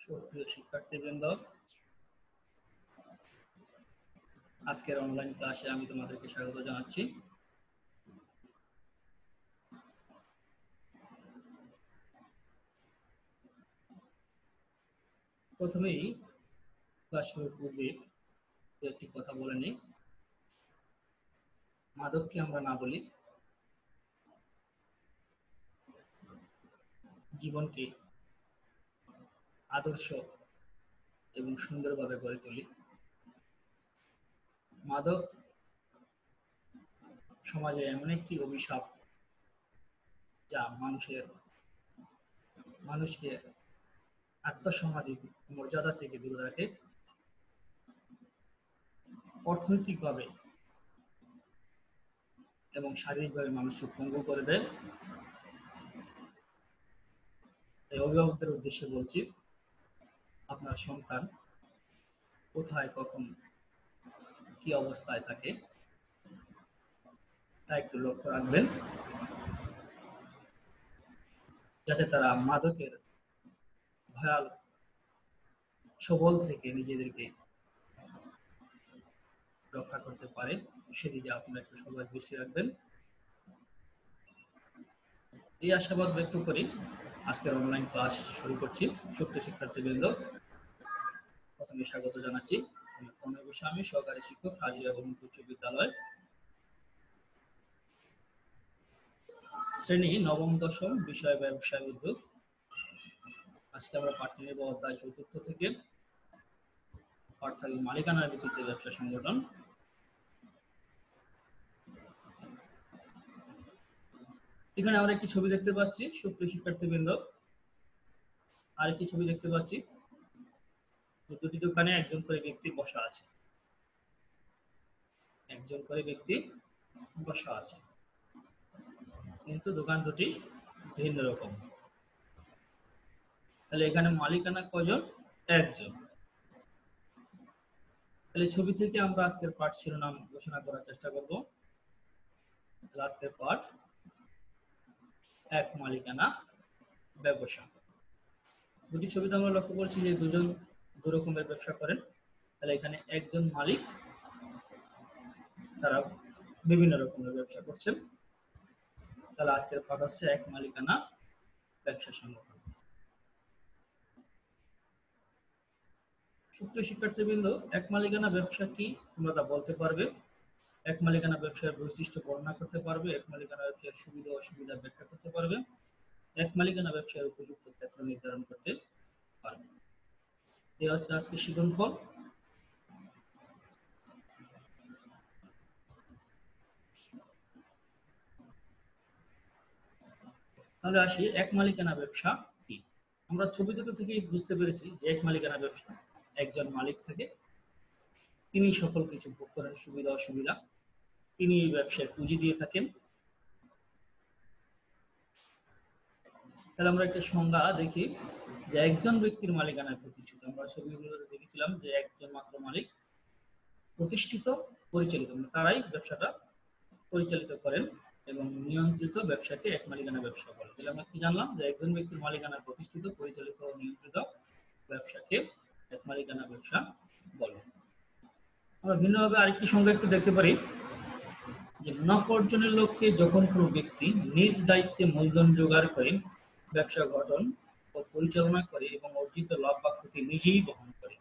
সুপ্রিয় শিক্ষার্থীবৃন্দ, আজকের অনলাইন ক্লাসে আমি তোমাদেরকে স্বাগত জানাচ্ছি। প্রথমেই ক্লাস শুরুর পূর্বে একটি কথা বলে নিই। মাদককে আমরা না বলি, জীবনকে আদর্শ এবং সুন্দরভাবে গড়ে তুলি। মাদক সমাজে এমন একটি অভিশাপ যা মানুষকে আত্মসামাজিক মর্যাদা থেকে দূরে রাখে, অর্থনৈতিকভাবে এবং শারীরিকভাবে মানুষকে পঙ্গু করে দেয়। এই অভিভাবকদের উদ্দেশ্যে বলছি, আপনার সন্তান কোথায় কখন কি অবস্থায় থাকে তা একটু লক্ষ্য রাখবেন, যাতে তারা মাদকের ভয়াল সবল থেকে নিজেদেরকে রক্ষা করতে পারে, সেদিকে আপনারা একটু সজাগ দৃষ্টি রাখবেন। এই আশাবাদ ব্যক্ত করি আজকের অনলাইন ক্লাস শুরু করছি। সুপ্রিয় শিক্ষার্থীবৃন্দ, প্রথমে স্বাগত জানাচ্ছি। আমি প্রণয় গোস্বামী, সহকারী শিক্ষক, হাজিরা বহুমুখী উচ্চ বিদ্যালয়, শ্রেণী নবম দশম, বিষয় ব্যবসায় উদ্যোগ। আজকে আমরা পাঠ নেব অধ্যায় ৪ থেকে, পাঠ থাকবে মালিকানার ভিত্তিতে ব্যবসা সংগঠন। এখানে আমরা একটি ছবি দেখতে পাচ্ছি। সুপ্রিয় শিক্ষার্থীবৃন্দ, আরেকটি ছবি দেখতে পাচ্ছি। দুটি দোকানে একজন করে ব্যক্তি বসা আছে, একজন করে ব্যক্তি বসা আছে, কিন্তু দোকান দুটি ভিন্ন রকম। তাহলে এখানে মালিকানা কজন? একজন। তাহলে ছবি থেকে আমরা আজকের পাঠ শিরোনাম ঘোষণা করার চেষ্টা করব। আজকের পাঠ এক মালিকানা ব্যবসা। দুটি ছবিতে আমরা লক্ষ্য করছি যে দুজন দু রকমের ব্যবসা করেন। তাহলে এখানে একজন মালিক, তারা বিভিন্ন রকমের ব্যবসা করছেন। তাহলে আজকের পাঠ হচ্ছে এক মালিকানা ব্যবসা সংগঠন। সুপ্রিয় শিক্ষার্থীবৃন্দ, এক মালিকানা ব্যবসা কি তোমরা তা বলতে পারবে? এক মালিকানা ব্যবসার বৈশিষ্ট্য বর্ণনা করতে পারবে? এক মালিকানা ব্যবসার সুবিধা অসুবিধা ব্যাখ্যা করতে পারবে? এক মালিকানা ব্যবসার উপযুক্ত ক্ষেত্র নির্ধারণ করতে পারবে। এই হচ্ছে আজকে শিক্ষণফল। তাহলে আসি, এক মালিকানা ব্যবসা কি। আমরা ছবি দুটো থেকেই বুঝতে পেরেছি যে এক মালিকানা ব্যবসা, একজন মালিক থাকে, তিনি সকল কিছু ভোগ করেন, সুবিধা অসুবিধা, তিনি এই ব্যবসায় পুঁজি দিয়ে থাকেন। তাহলে আমরা একটা সংজ্ঞা দেখি যে একজন ব্যক্তির মালিকানায় প্রতিষ্ঠিত। আমরা ছবিগুলোতে দেখেছিলাম যে একজন মাত্র মালিক, প্রতিষ্ঠিত, পরিচালিত, তারাই ব্যবসাটা পরিচালিত করেন এবং নিয়ন্ত্রিত ব্যবসাকে এক মালিকানা ব্যবসা বলে। তাহলে আমরা কি জানলাম যে একজন ব্যক্তির মালিকানায় প্রতিষ্ঠিত, পরিচালিত ও নিয়ন্ত্রিত ব্যবসাকে এক মালিকানা ব্যবসা বলে। আমরা ভিন্নভাবে আরেকটি সংজ্ঞা একটু দেখতে পারি যে মুনাফা অর্জনের লক্ষ্যে যখন কোনো ব্যক্তি নিজ দায়িত্বে মূলধন জোগাড় করে ব্যবসা গঠন ও পরিচালনা করে এবং অর্জিত লাভ বা ক্ষতি নিজেই বহন করে,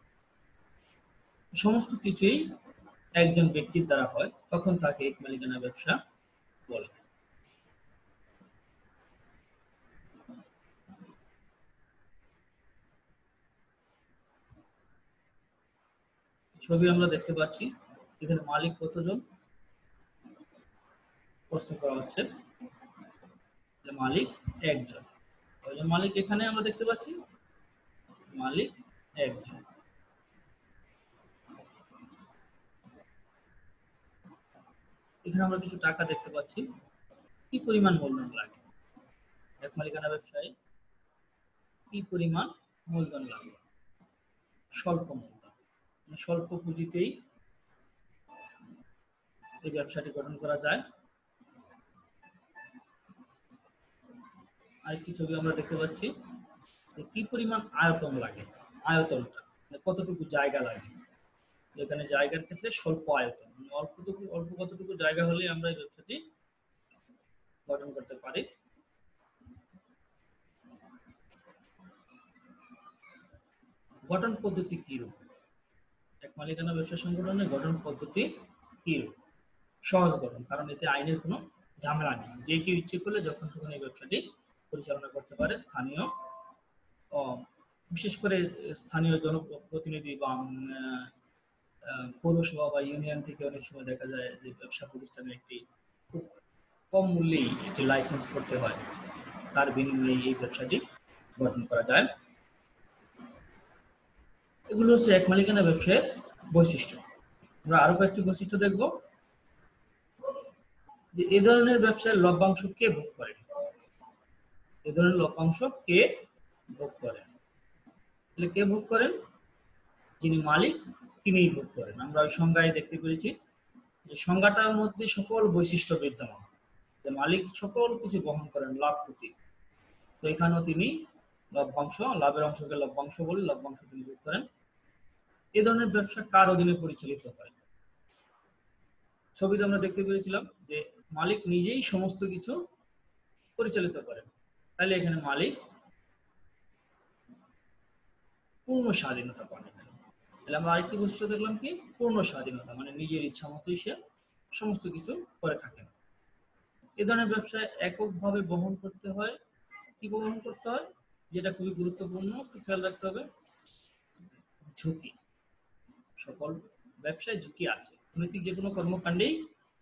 সমস্ত কিছুই একজন ব্যক্তির দ্বারা হয়, তখন তাকে এক মালিকানা ব্যবসা বলে। ছবি আমরা দেখতে পাচ্ছি, এখানে মালিক কতজন প্রশ্ন করা হচ্ছে, মালিক একজন। মালিক এখানে আমরা দেখতে পাচ্ছি মালিক একজন। এখানে আমরা কিছু টাকা দেখতে পাচ্ছি। কি পরিমাণ মূলধন লাগে এক মালিকানা ব্যবসায়? কি পরিমাণ মূলধন লাগে? স্বল্প মূলধন, স্বল্প পুঁজিতেই এই ব্যবসাটি গঠন করা যায়। আরেকটি ছবি আমরা দেখতে পাচ্ছি যে কি পরিমাণ আয়তন লাগে। আয়তনটা, মানে কতটুকু জায়গা লাগে। এখানে জায়গার ক্ষেত্রে স্বল্প আয়তন, মানে অল্প কতটুকু জায়গা হলে আমরা এই ব্যবসাটি গঠন করতে পারি। গঠন পদ্ধতি কি রূপ? এক মালিকানা ব্যবসা সংগঠনের গঠন পদ্ধতি কি রূপ? সহজ গঠন, কারণ এতে আইনের কোনো ঝামেলা নেই। যে কেউ ইচ্ছে করলে যখন তখন এই ব্যবসাটি পরিচালনা করতে পারে। স্থানীয় বিশেষ করে স্থানীয় জনপ্রতিনিধি বা পৌরসভা বা ইউনিয়ন থেকে অনেক সময় দেখা যায় যে ব্যবসা প্রতিষ্ঠানে একটি খুব কম মূল্যেই একটি লাইসেন্স করতে হয়, তার বিনিময়ে এই ব্যবসাটি গঠন করা যায়। এগুলো হচ্ছে এক মালিকানা ব্যবসায়ের বৈশিষ্ট্য। আমরা আরো কয়েকটি বৈশিষ্ট্য দেখব, যে এই ধরনের ব্যবসায় লভ্যাংশ কে ভোগ করেন। এই ধরনের লভ্যাংশ কে ভোগ করেন? তাহলে কে ভোগ করেন? যিনি মালিক তিনিই ভোগ করেন। আমরা ওই সংজ্ঞায় দেখতে পেরেছি যে সংজ্ঞাটার মধ্যে সকল বৈশিষ্ট্য বিদ্যমান, যে মালিক সকল কিছু বহন করেন, লাভ ক্ষতি। তো এখানেও তিনি লভ্যাংশ, লাভের অংশকে লভ্যাংশ বলে, লভ্যাংশ তিনি ভোগ করেন। এ ধরনের ব্যবসা কার অধীনে পরিচালিত হয়? ছবিতে আমরা দেখতে পেয়েছিলাম যে মালিক নিজেই সমস্ত কিছু পরিচালিত করেন, তাহলে এখানে মালিক পূর্ণ স্বাধীনতা পান। এখানে তাহলে আমরা আরেকটি বৈশিষ্ট্য দেখলাম কি, পূর্ণ স্বাধীনতা, মানে নিজের ইচ্ছা মতোই সে সমস্ত কিছু করে থাকেন। এ ধরনের ব্যবসায় এককভাবে বহন করতে হয়। কি বহন করতে হয়? যেটা খুবই গুরুত্বপূর্ণ, খেয়াল রাখতে হবে, ঝুঁকি। সকল ব্যবসায় ঝুঁকি আছে, অনৈতিক যে কোনো কর্মকাণ্ডেই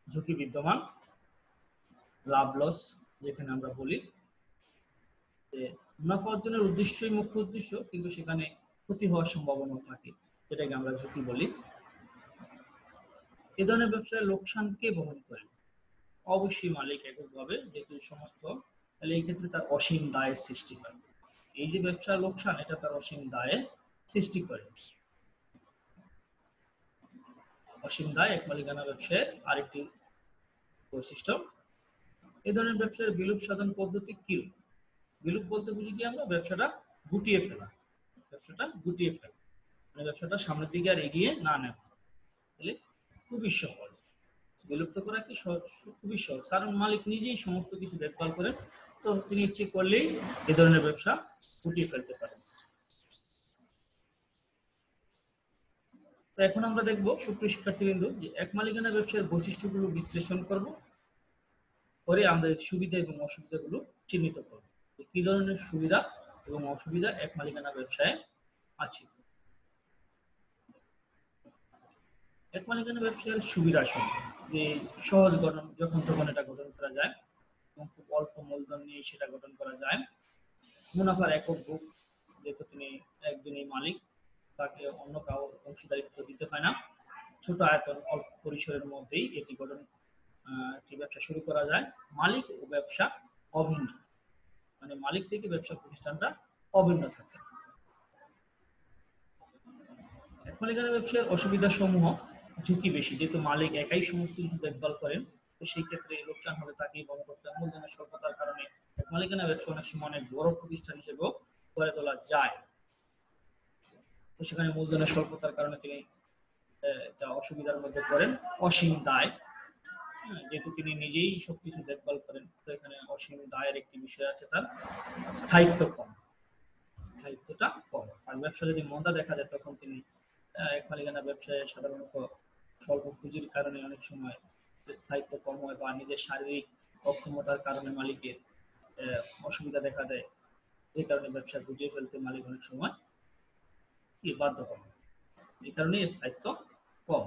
ঝুঁকি বিদ্যমান। লাভ লস যেখানে আমরা বলি যে মুনাফা অর্জনের উদ্দেশ্যই মুখ্য উদ্দেশ্য, কিন্তু সেখানে ক্ষতি হওয়ার সম্ভাবনা থাকে, যেটাকে আমরা ঝুঁকি বলি। এ ধরনের ব্যবসায় লোকসান কে বহন করে? অবশ্যই মালিক এককভাবে, যেহেতু সমস্ত, তাহলে এই ক্ষেত্রে তার অসীম দায়ের সৃষ্টি হয়। এই যে ব্যবসার লোকসান, এটা তার অসীম দায়ের সৃষ্টি করে। অসীম দায় এক মালিকানা ব্যবসায়ের আরেকটি বৈশিষ্ট্য। এ ধরনের ব্যবসার বিলুপ সাধন পদ্ধতি কি? বিলুপ বলতে বুঝি কি আমরা? ব্যবসাটা গুটিয়ে ফেলা। ব্যবসাটা গুটিয়ে ফেলা মানে ব্যবসাটা সামনের দিকে আর এগিয়ে না নেওয়া। তাহলে খুবই সহজ, বিলুপ্ত করা কি খুবই সহজ, কারণ মালিক নিজেই সমস্ত কিছু দেখভাল করেন। তো তিনি ইচ্ছে করলেই এ ধরনের ব্যবসা গুটিয়ে ফেলতে পারেন। তো এখন আমরা দেখব সুপ্রিয় শিক্ষার্থীবৃন্দ, যে এক মালিকানা ব্যবসার বৈশিষ্ট্যগুলো বিশ্লেষণ করব, করে আমরা সুবিধা এবং অসুবিধাগুলো চিহ্নিত করব, যে কি ধরনের সুবিধা এবং অসুবিধা এক মালিকানা ব্যবসায় আছে। এক মালিকানা ব্যবসায়ের সুবিধা সমূহ, যে সহজ গঠন, যখন তখন এটা গঠন করা যায় এবং খুব অল্প মূলধন নিয়ে সেটা গঠন করা যায়। মুনাফার একক ভোগ, যেহেতু তিনি একজনই মালিক, তাকে অন্য কারো অংশীদারিত্ব দিতে হয় না। ছোট আয়তন, অল্প পরিসরের মধ্যেই এটি গঠন, একটি ব্যবসা শুরু করা যায়। মালিক ও ব্যবসা অভিন্ন, মানে মালিক থেকে ব্যবসা প্রতিষ্ঠানটা অভিন্ন থাকে। এক মালিকানা ব্যবসার অসুবিধা সমূহ, ঝুঁকি বেশি, যেহেতু মালিক একাই সমস্ত কিছু দেখভাল করেন। তো সেই ক্ষেত্রে লোকসান হলে তাকেই বহন করতে হয়। মূলধনের স্বল্পতার কারণে এক মালিকানা ব্যবসা অনেক সময় অনেক বড় প্রতিষ্ঠান হিসেবেও গড়ে তোলা যায়। তো সেখানে মূলধনের স্বল্পতার কারণে তিনি একটা অসুবিধার মধ্যে পড়েন। অসীম দায়, যেহেতু তিনি নিজেই সবকিছু দেখভাল করেন, তো এখানে অসীম দায়ের একটি বিষয় আছে। তার স্থায়িত্ব কম, স্থায়িত্বটা কম। আর ব্যবসা যদি মন্দা দেখা যায়, তখন তিনি এক মালিকানা ব্যবসায় সাধারণত স্বল্প পুঁজির কারণে অনেক সময় স্থায়িত্ব কম হয়, বা নিজের শারীরিক অক্ষমতার কারণে মালিকের অসুবিধা দেখা দেয়, যে কারণে ব্যবসা গুটিয়ে ফেলতে মালিক অনেক সময় বাধ্য হন। এই কারণে স্থায়িত্ব কম।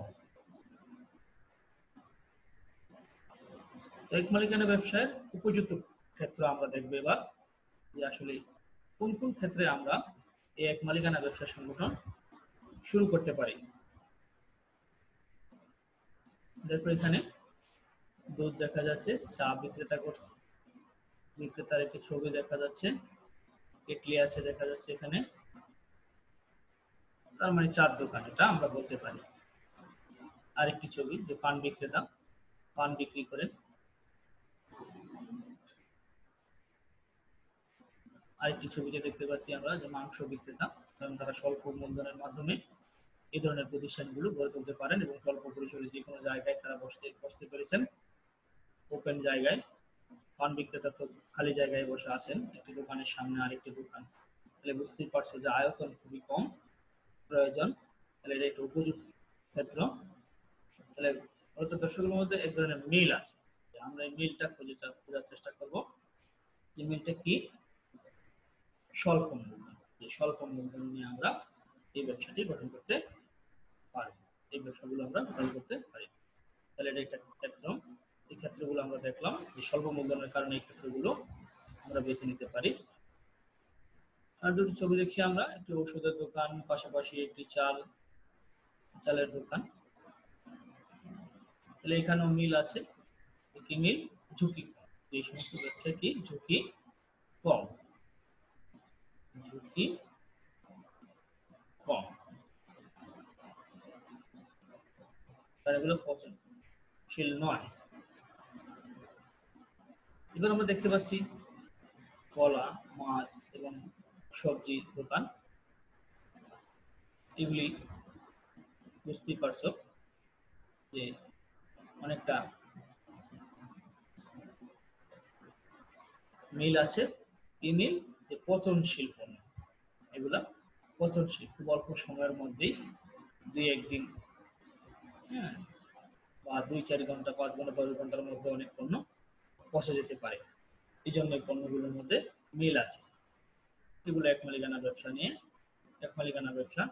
এক মালিকানা ব্যবসায়ের উপযুক্ত ক্ষেত্র আমরা দেখবো এবার, যে আসলে কোন কোন ক্ষেত্রে আমরা এই এক মালিকানা ব্যবসা সংগঠন শুরু করতে পারি। দেখো এখানে দুধ দেখা যাচ্ছে, চা বিক্রেতা করছে, বিক্রেতার একটি ছবি দেখা যাচ্ছে, কেটলি আছে দেখা যাচ্ছে এখানে, তার মানে চার দোকান এটা আমরা বলতে পারি। আরেকটি ছবি, যে পান বিক্রেতা, পান বিক্রি করেন। আরেকটি ছবিতে দেখতে পাচ্ছি আমরা যে মাংস বিক্রেতা, কারণ তারা স্বল্প মূলধনের মাধ্যমে এই ধরনের প্রতিষ্ঠানগুলো গড়ে তুলতে পারেন এবং স্বল্প পরিসরে যে কোনো জায়গায় তারা বসতে পেরেছেন, ওপেন জায়গায়। পান বিক্রেতা তো খালি জায়গায় বসে আছেন, একটি দোকানের সামনে আরেকটি দোকান, তাহলে বুঝতেই পারছো যে আয়তন খুবই কম প্রয়োজন, তাহলে এটা একটু উপযুক্ত ক্ষেত্র। তাহলে মূলত ব্যবসাগুলোর মধ্যে এক ধরনের মিল আছে, আমরা এই মিলটা খোঁজার চেষ্টা করব যে মিলটা কি। স্বল্প মূলধন, যে স্বল্প মূলধন নিয়ে আমরা এই ব্যবসাটি গঠন করতে পারি, এই ব্যবসাগুলো আমরা গঠন করতে পারি। তাহলে এটা একটা ক্ষেত্র। এই ক্ষেত্রগুলো আমরা দেখলাম যে স্বল্প মূলধনের কারণে এই ক্ষেত্রগুলো আমরা বেছে নিতে পারি। আর দুটি ছবি দেখছি আমরা, একটি ওষুধের দোকান, পাশাপাশি একটি চালের দোকান। তাহলে এখানেও মিল আছে, কি মিল? ঝুঁকি কম, যে সমস্ত ব্যবসায় কি ঝুঁকি কম, ঝুঁকি কম, তার এগুলো পচনশীল নয়। এবার আমরা দেখতে পাচ্ছি কলা, মাছ এবং সবজি দোকান। এগুলি বুঝতেই পারছো যে অনেকটা মিল আছে। কি মিল? যে পচনশীল পণ্য, এগুলা পচনশীল, খুব অল্প সময়ের মধ্যেই 2-1 দিন, হ্যাঁ, বা 2-4 ঘন্টা, 5 ঘন্টা, 10 ঘন্টার মধ্যে অনেক পণ্য পচে যেতে পারে। এই জন্য এই পণ্যগুলোর মধ্যে মিল আছে। এগুলো এক মালিকানা ব্যবসা নিয়ে এক মালিকানা ব্যবসা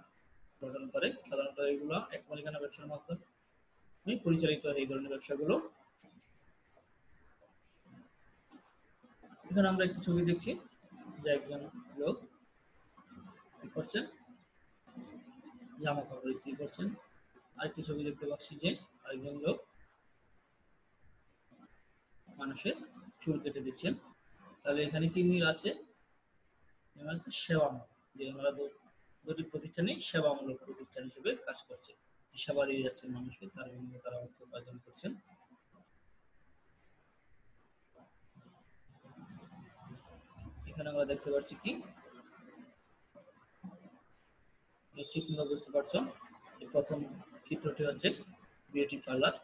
গঠন করে। সাধারণত এগুলো এক মালিকানা ব্যবসার মাধ্যমে পরিচালিত এই ধরনের ব্যবসাগুলো। এখানে আমরা একটি ছবি দেখছি যে একজন লোক কি করছেন, জামা কাপড় ইস্ত্রি করছেন। আরেকটি ছবি দেখতে পাচ্ছি যে আরেকজন লোক মানুষের চুল কেটে দিচ্ছেন। তাহলে এখানে কি মিল আছে? সেবামূলক, যে আমরা দুটি প্রতিষ্ঠানই সেবামূলক প্রতিষ্ঠান হিসেবে কাজ করছে, সেবা দিয়ে যাচ্ছেন মানুষকে, তার বিনিময়ে তারা অর্থ উপার্জন করছেন। এখানে আমরা দেখতে পাচ্ছি কি চিত্র বুঝতে পারছো, প্রথম চিত্রটি হচ্ছে বিউটি পার্লার,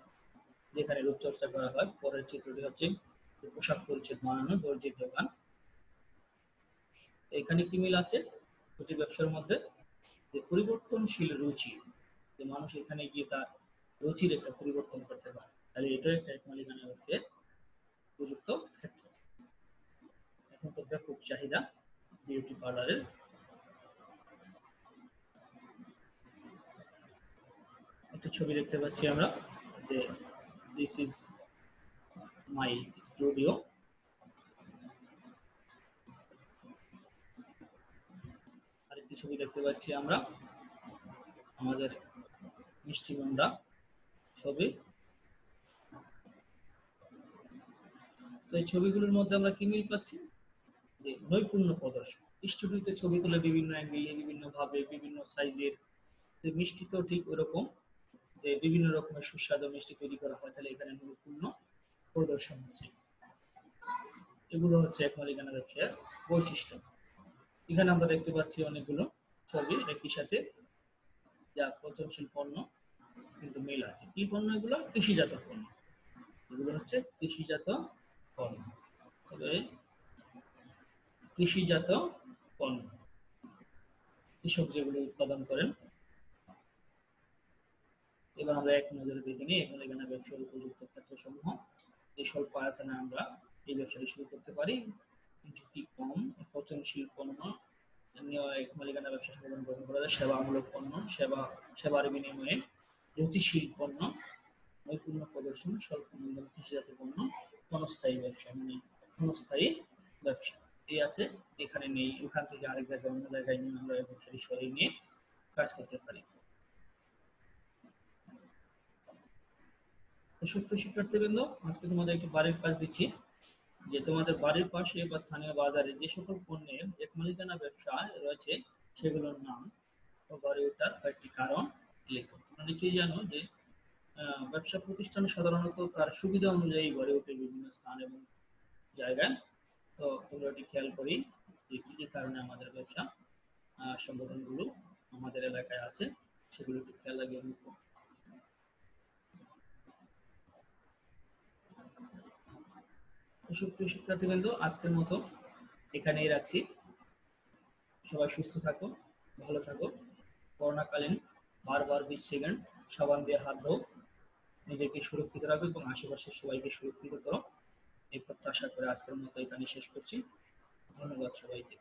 যেখানে রূপচর্চা করা হয়। পরের চিত্রটি হচ্ছে পোশাক পরিচ্ছদ বানানো, দর্জির দোকান। এখানে কি মিল আছে দুটি ব্যবসার মধ্যে? যে পরিবর্তনশীল রুচি, যে মানুষ এখানে গিয়ে তার রুচির একটা পরিবর্তন করতে পারে, তাহলে এটা একটা এক মালিকানা ব্যবসায়ের উপযুক্ত ক্ষেত্র। এখন তো ব্যাপক চাহিদা বিউটি পার্লারের। একটা ছবি দেখতে পাচ্ছি আমরা যে দিস ইজ মাই স্টুডিও। আরেকটি ছবি দেখতে পাচ্ছি আমরা আমাদের মিষ্টি গন্ডা ছবি। তো এই ছবিগুলোর মধ্যে আমরা কি মিল পাচ্ছি? যে নৈপুণ্য প্রদর্শন। স্টুডিওতে ছবি তুলে বিভিন্ন অ্যাঙ্গেলে, বিভিন্ন ভাবে, বিভিন্ন সাইজের মিষ্টি, তো ঠিক ওরকম যে বিভিন্ন রকমের সুস্বাদু মিষ্টি তৈরি করা হয়, তাহলে এখানে নৈপুণ্য প্রদর্শন হচ্ছে। এগুলো হচ্ছে এক মালিকানা ব্যবসায়ের বৈশিষ্ট্য। এখানে আমরা দেখতে পাচ্ছি অনেকগুলো ছবি একই সাথে, যা পচনশীল পণ্য কিন্তু মিল আছে। কি পণ্য এগুলো? কৃষিজাত পণ্য। এগুলো হচ্ছে কৃষিজাত পণ্য। তবে কৃষিজাত পণ্য, কৃষক যেগুলো উৎপাদন করেন। এবার আমরা এক নজরে দেখে নিই এক মালিকানা ব্যবসার উপযুক্ত ক্ষেত্রসমূহ। এই স্বল্প আয়তনে আমরা এই ব্যবসাটি শুরু করতে পারি। ঝুঁকি কম, পচনশীল পণ্য এক মালিকানা ব্যবসা সংগঠন গ্রহণ করা যায়। সেবামূলক পণ্য, সেবার বিনিময়ে রুচিশীল পণ্য, নৈপুণ্য প্রদর্শন, স্বল্প মূলধন, কৃষিজাত পণ্য, ক্ষণস্থায়ী ব্যবসা, মানে ক্ষণস্থায়ী ব্যবসা এই আছে। এখানে নেই, ওখান থেকে আরেক জায়গায় অন্য জায়গায় নিয়ে আমরা এই ব্যবসাটি সরিয়ে নিয়ে কাজ করতে পারি। সুপ্রিয় শিক্ষার্থীবৃন্দ, আজকে তোমাদের একটি বাড়ির কাজ দিচ্ছি যে তোমাদের বাড়ির পাশে বা স্থানীয় বাজারে যে সকল পণ্যের এক মালিকানা ব্যবসা রয়েছে সেগুলোর নাম ও গড়ে ওঠার কয়েকটি কারণ লেখো। তোমরা নিশ্চয়ই জানো যে ব্যবসা প্রতিষ্ঠান সাধারণত তার সুবিধা অনুযায়ী গড়ে ওঠে বিভিন্ন স্থান এবং জায়গায়। তো তোমরা এটি খেয়াল করি যে কি কি কারণে আমাদের ব্যবসা সংগঠনগুলো আমাদের এলাকায় আছে সেগুলো একটু খেয়াল রাখবেন। তো সুপ্রিয় শিক্ষার্থীবৃন্দ, আজকের মতো এখানেই রাখছি। সবাই সুস্থ থাকো, ভালো থাকো। করোনাকালীন বারবার 20 সেকেন্ড সাবান দিয়ে হাত ধোও, নিজেকে সুরক্ষিত রাখো এবং আশেপাশের সবাইকে সুরক্ষিত করো। এই প্রত্যাশা করে আজকের মতো এখানে শেষ করছি। ধন্যবাদ সবাইকে।